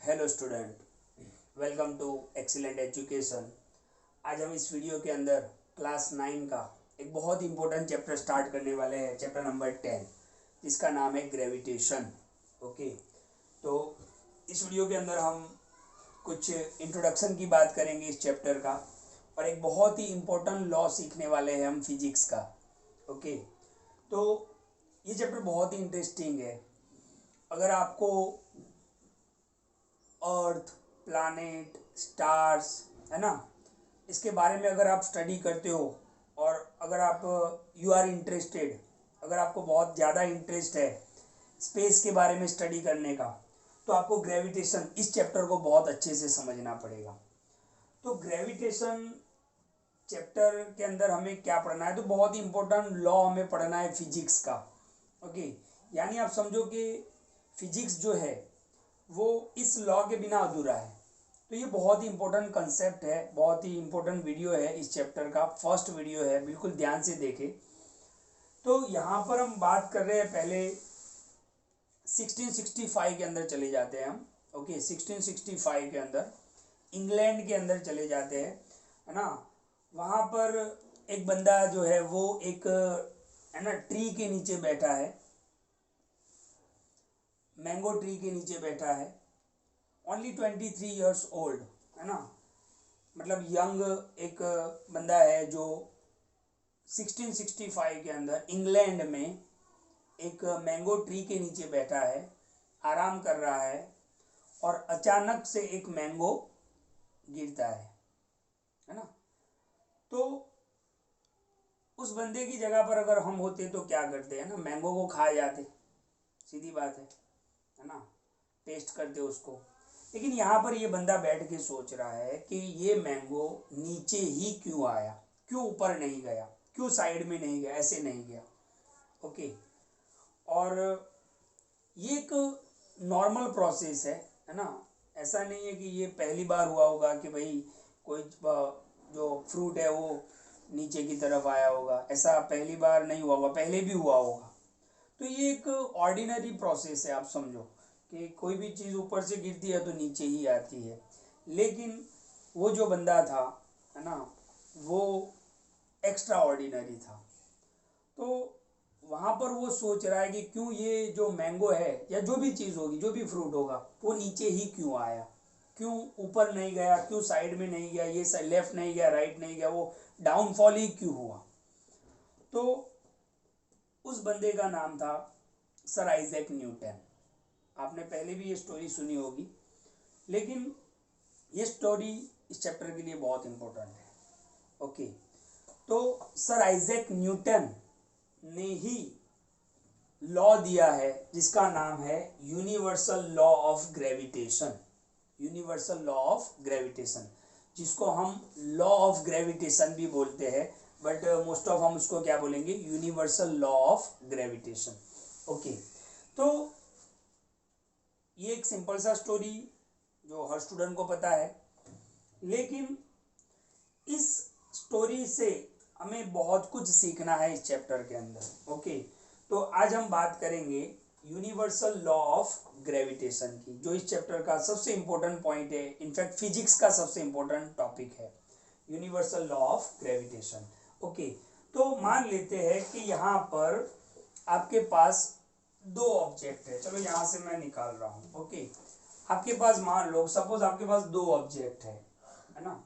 Hello student, welcome to excellent education. आज हम इस वीडियो के अंदर क्लास 9 का एक बहुत ही इंपॉर्टेंट चैप्टर स्टार्ट करने वाले हैं, चैप्टर नंबर 10, जिसका नाम है ग्रेविटेशन। ओके, तो इस वीडियो के अंदर हम कुछ इंट्रोडक्शन की बात करेंगे इस चैप्टर का, और एक बहुत ही इम्पोर्टेंट लॉ सीखने वाले हैं हम फिजिक्स का। ओके, तो ये चैप्टर बहुत ही इंटरेस्टिंग है। अगर आपको अर्थ, प्लैनेट, स्टार्स, है ना, इसके बारे में अगर आप स्टडी करते हो, और अगर आप यू आर इंटरेस्टेड, अगर आपको बहुत ज़्यादा इंटरेस्ट है स्पेस के बारे में स्टडी करने का, तो आपको ग्रेविटेशन इस चैप्टर को बहुत अच्छे से समझना पड़ेगा। तो ग्रेविटेशन चैप्टर के अंदर हमें क्या पढ़ना है, तो बहुत ही इंपॉर्टेंट लॉ हमें पढ़ना है फिजिक्स का। ओके, यानी आप समझो कि फिजिक्स जो है वो इस लॉ के बिना अधूरा है। तो ये बहुत ही इंपॉर्टेंट कंसेप्ट है, बहुत ही इंपॉर्टेंट वीडियो है, इस चैप्टर का फर्स्ट वीडियो है, बिल्कुल ध्यान से देखें। तो यहाँ पर हम बात कर रहे हैं, पहले 1665 के अंदर चले जाते हैं हम। ओके, 1665 के अंदर इंग्लैंड के अंदर चले जाते हैं, है ना। वहाँ पर एक बंदा जो है वो एक, है ना, ट्री के नीचे बैठा है, मैंगो ट्री के नीचे बैठा है, ओनली 23 ईयर्स ओल्ड, है ना, मतलब यंग एक बंदा है जो 1665 के अंदर इंग्लैंड में एक मैंगो ट्री के नीचे बैठा है, आराम कर रहा है, और अचानक से एक मैंगो गिरता है ना। तो उस बंदे की जगह पर अगर हम होते तो क्या करते हैं ना, मैंगो को खा जाते, सीधी बात है ना, टेस्ट करते उसको। लेकिन यहाँ पर ये बंदा बैठ के सोच रहा है कि ये मैंगो नीचे ही क्यों आया, क्यों ऊपर नहीं गया, क्यों साइड में नहीं गया, ऐसे नहीं गया। ओके, और ये एक नॉर्मल प्रोसेस है ना। ऐसा नहीं है कि ये पहली बार हुआ होगा कि भाई कोई जो फ्रूट है वो नीचे की तरफ आया होगा, ऐसा पहली बार नहीं हुआ होगा, पहले भी हुआ होगा। तो ये एक ऑर्डिनरी प्रोसेस है, आप समझो कि कोई भी चीज़ ऊपर से गिरती है तो नीचे ही आती है। लेकिन वो जो बंदा था, है ना, वो एक्स्ट्रा ऑर्डिनरी था। तो वहाँ पर वो सोच रहा है कि क्यों ये जो मैंगो है या जो भी चीज़ होगी, जो भी फ्रूट होगा, वो नीचे ही क्यों आया, क्यों ऊपर नहीं गया, क्यों साइड में नहीं गया, ये लेफ्ट नहीं गया, राइट नहीं गया, वो डाउनफॉल ही क्यों हुआ। तो उस बंदे का नाम था सर आइजैक न्यूटन। आपने पहले भी ये स्टोरी सुनी होगी, लेकिन ये स्टोरी इस चैप्टर के लिए बहुत इंपॉर्टेंट है। ओके, तो सर आइजैक न्यूटन ने ही लॉ दिया है जिसका नाम है universal law of gravitation. Universal law of gravitation, जिसको हम लॉ ऑफ ग्रेविटेशन भी बोलते हैं, बट मोस्ट ऑफ हम उसको क्या बोलेंगे, universal law of gravitation. Okay, तो ये एक सिंपल सा स्टोरी जो हर स्टूडेंट को पता है, लेकिन इस स्टोरी से हमें बहुत कुछ सीखना है इस चैप्टर के अंदर। ओके, तो आज हम बात करेंगे यूनिवर्सल लॉ ऑफ ग्रेविटेशन की, जो इस चैप्टर का सबसे इंपॉर्टेंट पॉइंट है, इनफैक्ट फिजिक्स का सबसे इंपॉर्टेंट टॉपिक है, universal law of gravitation. Okay, तो मान लेते हैं कि यहाँ पर आपके पास दो ऑब्जेक्ट है, चलो यहाँ से मैं निकाल रहा हूँ। ओके, आपके पास मान लो, सपोज आपके पास दो ऑब्जेक्ट है ना,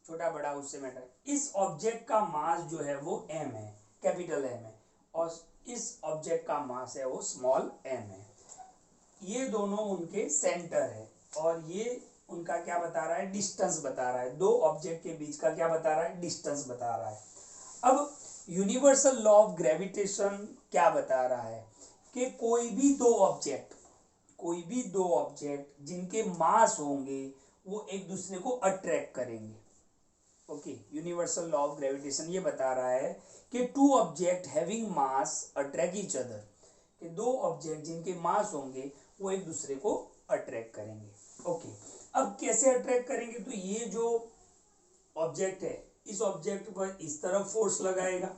छोटा बड़ा उससे मैटर। इस ऑब्जेक्ट का मास जो है वो m है, कैपिटल M है, और इस ऑब्जेक्ट का मास है वो स्मॉल m है। ये दोनों उनके सेंटर है, और ये उनका क्या बता रहा है, डिस्टेंस बता रहा है, दो ऑब्जेक्ट के बीच का क्या बता रहा है, डिस्टेंस बता रहा है। अब यूनिवर्सल लॉ ऑफ ग्रेविटेशन क्या बता रहा है कि कोई भी दो ऑब्जेक्ट जिनके मास होंगे वो एक दूसरे को अट्रैक्ट करेंगे। Okay, universal law of gravitation ये बता रहा है कि two object having mass attract each other, कि दो ऑब्जेक्ट जिनके मास होंगे वो एक दूसरे को अट्रैक्ट करेंगे। ओके, अब कैसे अट्रैक्ट करेंगे, तो ये जो ऑब्जेक्ट है इस ऑब्जेक्ट पर इस तरफ फोर्स लगाएगा,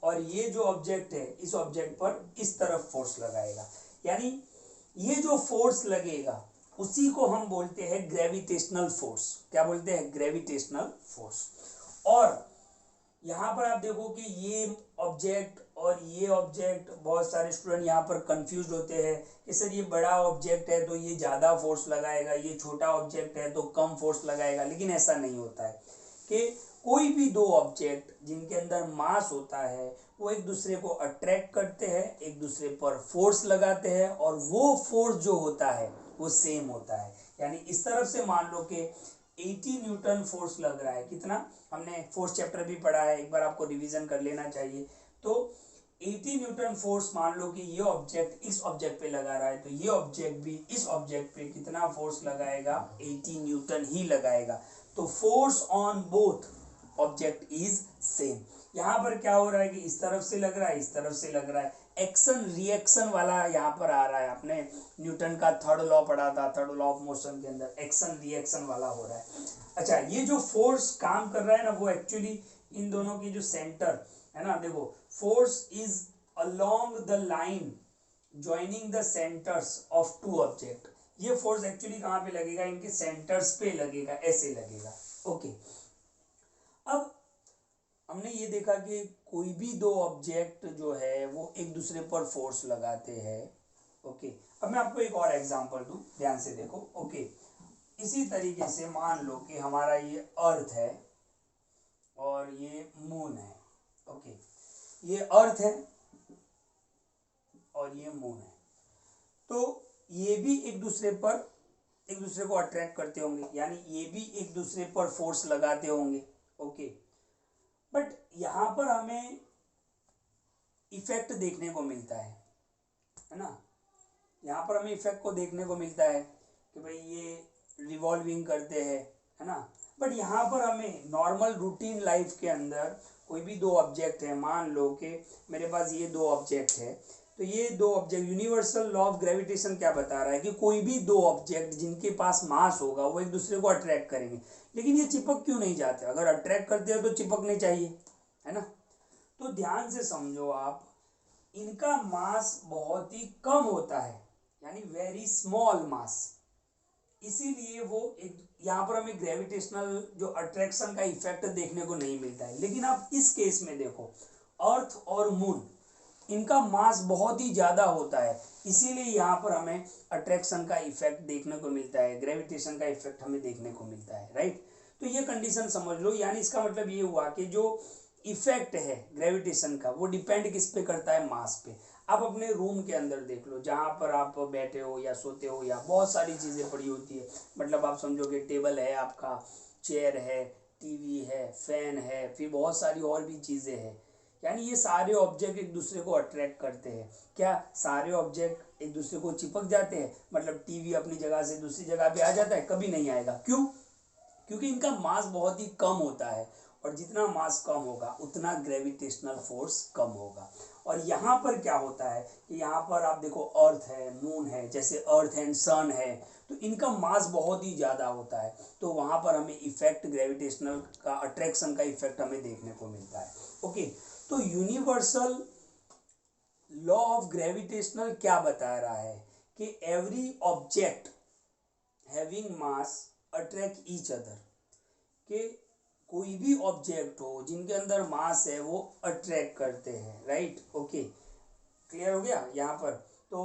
और ये जो ऑब्जेक्ट है इस ऑब्जेक्ट पर इस तरफ फोर्स लगाएगा। यानी ये जो फोर्स लगेगा उसी को हम बोलते हैं ग्रेविटेशनल फोर्स। क्या बोलते हैं? Gravitational force. और यहाँ पर आप देखो कि ये ऑब्जेक्ट और ये ऑब्जेक्ट, बहुत सारे स्टूडेंट यहाँ पर कंफ्यूज होते हैं कि सर ये बड़ा ऑब्जेक्ट है तो ये ज़्यादा फोर्स लगाएगा, ये छोटा ऑब्जेक्ट है तो कम फोर्स लगाएगा। लेकिन ऐसा नहीं होता है कि कोई भी दो ऑब्जेक्ट जिनके अंदर मास होता है वो एक दूसरे को अट्रैक्ट करते हैं, एक दूसरे पर फोर्स लगाते हैं, और वो फोर्स जो होता है वो सेम होता है। यानी इस तरफ से मान लो कि 80 न्यूटन फोर्स लग रहा है। कितना? हमने फोर्स चैप्टर भी पढ़ा है, एक बार आपको रिवीजन कर लेना चाहिए। तो 80 न्यूटन फोर्स मान लो कि ये ऑब्जेक्ट इस ऑब्जेक्ट पे लगा रहा है, तो ये ऑब्जेक्ट भी इस ऑब्जेक्ट पे कितना फोर्स लगाएगा? 80 न्यूटन ही लगाएगा। तो force on both object is same. यहाँ पर क्या हो रहा है कि इस तरफ से लग रहा है, इस तरफ से लग रहा है, एक्शन रिएक्शन वाला यहाँ पर आ रहा है। आपने न्यूटन का थर्ड लॉ पढ़ा था, थर्ड लॉ ऑफ मोशन के अंदर एक्शन रिएक्शन वाला हो रहा है। अच्छा, ये जो फोर्स काम कर रहा है ना, वो एक्चुअली इन दोनों की जो सेंटर है ना, देखो force is along the line joining the centres of two object. ये फोर्स एक्चुअली कहाँ पे लगेगा? इनके सेंटर्स पे लगेगा, ऐसे लगेगा। ओके, अब हमने ये देखा कि कोई भी दो ऑब्जेक्ट जो है वो एक दूसरे पर फोर्स लगाते हैं। ओके, अब मैं आपको एक और एग्जांपल दूं, ध्यान से देखो। ओके, इसी तरीके से मान लो कि हमारा ये अर्थ है और ये मून है। ओके, ये अर्थ है और ये मून है, तो ये भी एक दूसरे को अट्रैक्ट करते होंगे, यानी ये भी एक दूसरे पर फोर्स लगाते होंगे। ओके, बट यहाँ पर हमें इफेक्ट देखने को मिलता है ना। यहाँ पर हमें इफेक्ट को देखने को मिलता है कि भाई ये रिवॉल्विंग करते हैं, है ना। बट यहाँ पर हमें नॉर्मल रूटीन लाइफ के अंदर कोई भी दो ऑब्जेक्ट है, मान लो कि मेरे पास ये दो ऑब्जेक्ट है, तो ये दो object, universal law of gravitation क्या बता रहा है कि कोई भी दो ऑब्जेक्ट जिनके पास मास होगा वो एक दूसरे को अट्रैक्ट करेंगे। लेकिन ये चिपक क्यों नहीं जाते? अगर अट्रैक्ट करते हैं तो चिपकने चाहिए, है ना। तो ध्यान से समझो आप, इनका मास बहुत ही कम होता है, यानी वेरी स्मॉल मास, इसीलिए वो एक यहाँ पर हमें ग्रेविटेशनल जो अट्रैक्शन का इफेक्ट देखने को नहीं मिलता है। लेकिन आप इस केस में देखो, अर्थ और मून, इनका मास बहुत ही ज्यादा होता है, इसीलिए यहाँ पर हमें अट्रैक्शन का इफेक्ट देखने को मिलता है, ग्रेविटेशन का इफेक्ट हमें देखने को मिलता है, राइट। तो ये कंडीशन समझ लो, यानी इसका मतलब ये हुआ कि जो इफेक्ट है ग्रेविटेशन का वो डिपेंड किस पे करता है? मास पे। आप अपने रूम के अंदर देख लो, जहाँ पर आप बैठे हो या सोते हो, या बहुत सारी चीज़ें पड़ी होती है, मतलब आप समझोगे टेबल है आपका, चेयर है, टीवी है, फैन है, फिर बहुत सारी और भी चीज़ें हैं, यानी ये सारे ऑब्जेक्ट एक दूसरे को अट्रैक्ट करते हैं। क्या सारे ऑब्जेक्ट एक दूसरे को चिपक जाते हैं? मतलब टीवी अपनी जगह से दूसरी जगह पे आ जाता है? कभी नहीं आएगा। क्यों? क्योंकि इनका मास बहुत ही कम होता है, और जितना मास कम होगा उतना ग्रेविटेशनल फोर्स कम होगा। और यहाँ पर क्या होता है कि यहाँ पर आप देखो, अर्थ है, मून है, जैसे अर्थ एंड सन है, तो इनका मास बहुत ही ज़्यादा होता है, तो वहाँ पर हमें इफेक्ट ग्रेविटेशनल का, अट्रैक्शन का इफेक्ट हमें देखने को मिलता है। ओके, तो यूनिवर्सल लॉ ऑफ ग्रेविटेशनल क्या बता रहा है कि every object having mass attract each other, कि कोई भी ऑब्जेक्ट हो जिनके अंदर मास है वो अट्रैक्ट करते हैं, राइट। ओके, क्लियर हो गया यहाँ पर। तो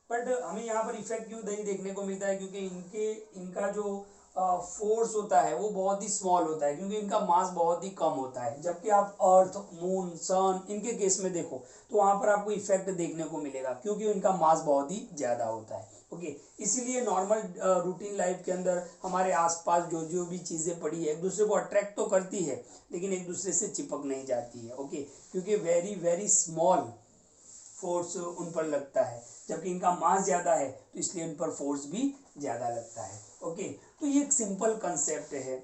बट हमें यहाँ पर इफेक्ट क्यों नहीं देखने को मिलता है? क्योंकि इनका जो फोर्स होता है वो बहुत ही स्मॉल होता है, क्योंकि इनका मास बहुत ही कम होता है। जबकि आप अर्थ, मून, सन, इनके केस में देखो तो वहाँ पर आपको इफेक्ट देखने को मिलेगा, क्योंकि इनका मास बहुत ही ज़्यादा होता है। ओके, इसीलिए नॉर्मल रूटीन लाइफ के अंदर हमारे आसपास जो जो भी चीज़ें पड़ी है एक दूसरे को अट्रैक्ट तो करती है, लेकिन एक दूसरे से चिपक नहीं जाती है। ओके, क्योंकि वेरी वेरी स्मॉल फोर्स उन पर लगता है, जबकि इनका मास ज़्यादा है तो इसलिए उन पर फोर्स भी ज़्यादा लगता है। ओके, तो ये एक सिंपल कंसेप्ट है,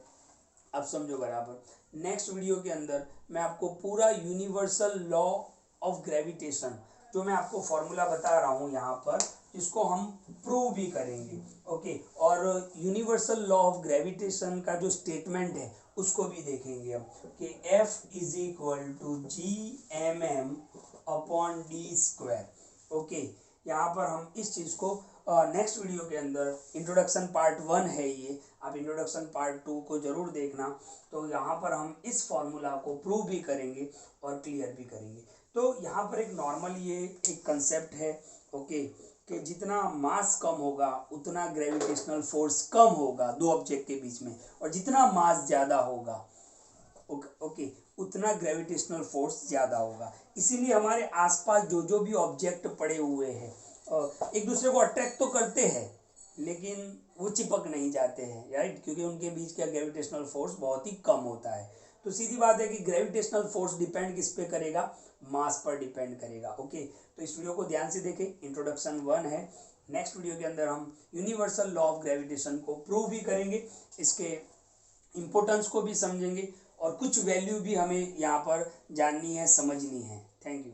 आप समझो बराबर। नेक्स्ट वीडियो के अंदर मैं आपको पूरा यूनिवर्सल लॉ ऑफ ग्रेविटेशन, जो मैं आपको फॉर्मूला बता रहा हूँ यहाँ पर, इसको हम प्रूव भी करेंगे। ओके, और यूनिवर्सल लॉ ऑफ ग्रेविटेशन का जो स्टेटमेंट है उसको भी देखेंगे हम, कि F is equal to GMM upon D square. Okay, यहाँ पर हम इस चीज़ को नेक्स्ट वीडियो के अंदर इंट्रोडक्शन पार्ट 1 है ये, आप इंट्रोडक्शन पार्ट 2 को ज़रूर देखना। तो यहाँ पर हम इस फॉर्मूला को प्रूव भी करेंगे और क्लियर भी करेंगे। तो यहाँ पर एक नॉर्मल ये एक कंसेप्ट है, ओके, कि जितना मास कम होगा उतना ग्रेविटेशनल फोर्स कम होगा दो ऑब्जेक्ट के बीच में, और जितना मास ज़्यादा होगा ओके उतना ग्रेविटेशनल फोर्स ज़्यादा होगा। इसीलिए हमारे आसपास जो जो भी ऑब्जेक्ट पड़े हुए हैं एक दूसरे को अट्रैक्ट तो करते हैं लेकिन वो चिपक नहीं जाते हैं, राइट, क्योंकि उनके बीच का ग्रेविटेशनल फोर्स बहुत ही कम होता है। तो सीधी बात है कि ग्रेविटेशनल फोर्स डिपेंड किस पे करेगा, मास पर डिपेंड करेगा। ओके, तो इस वीडियो को ध्यान से देखें, इंट्रोडक्शन 1 है। नेक्स्ट वीडियो के अंदर हम यूनिवर्सल लॉ ऑफ ग्रेविटेशन को प्रूव भी करेंगे, इसके इम्पोर्टेंस को भी समझेंगे और कुछ वैल्यू भी हमें यहाँ पर जाननी है, समझनी है। Thank you.